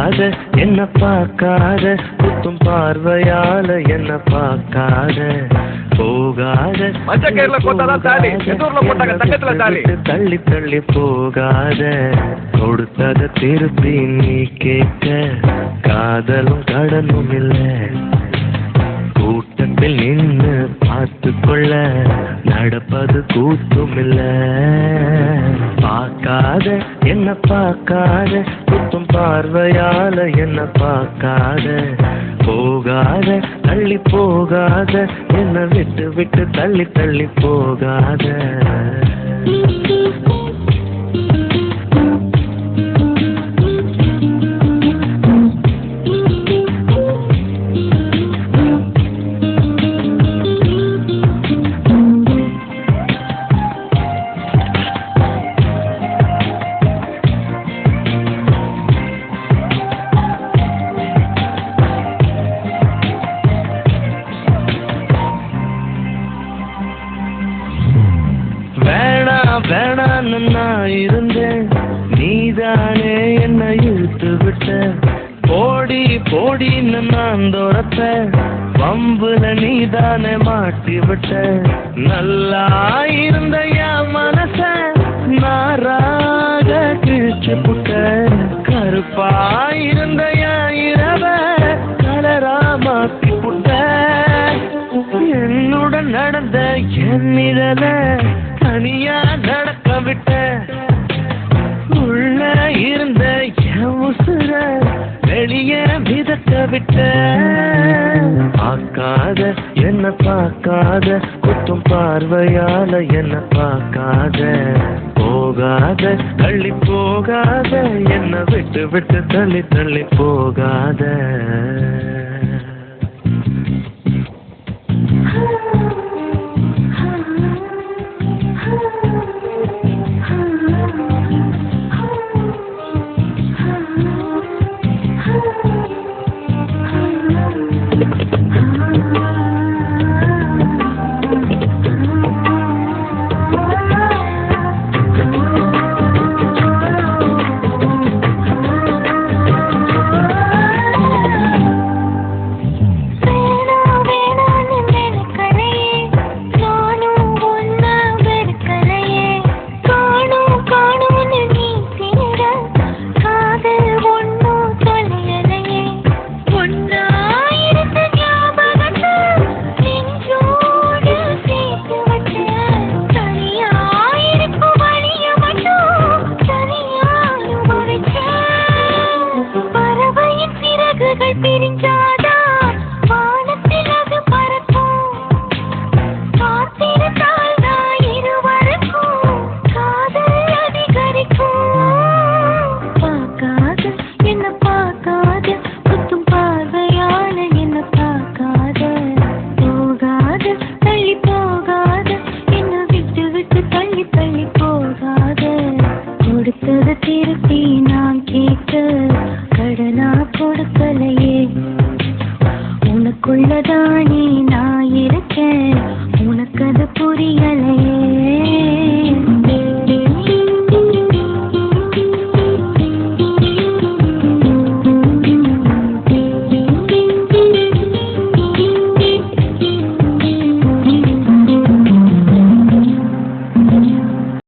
போகாத என்ன பார்க்காத குத்தும் பார்வையால என்ன பார்க்காத போகாத தள்ளி தள்ளி போகாத கொடுத்தத திருப்பி நீ கேட்க காதலும் கடனும் இல்லை கூட்டத்தில் நின்று பார்த்து கொள்ள நடப்பது கூத்தும் இல்லை பார்க்காத என்ன பார்க்காத குத்தும் பார்வையால என்ன பார்க்காத போகாத தள்ளி போகாத என்ன விட்டு விட்டு தள்ளி தள்ளி போகாத வேணான்னு நான் இருந்தேன் நீதானே என்ன இழுத்து விட்ட போடி போடின்னு நான் துரத்த வம்புல நீதானே மாட்டி விட்ட நல்லா இருந்த என் மனச நாராக கிழிச்சு புட்ட கருப்பா இருந்த என் இரவ கலரா மாத்தி புட்ட என்னுடன் நடந்த என் நிழல தனியா நடக்க விட்ட உள்ள இருந்த என் உசுர வெளியே மிதக்க விட்ட பார்க்காத என்ன பார்க்காத குத்தும் பார்வையால என்ன பார்க்காத போகாத தள்ளி போகாத என்ன விட்டு விட்டு தள்ளி தள்ளி போகாத திருப்பி நான் கேட்க கடனா கொடுக்கலையே உனக்குள்ளதானே நான் இருக்கேன் உனக்கு அது புரியலையே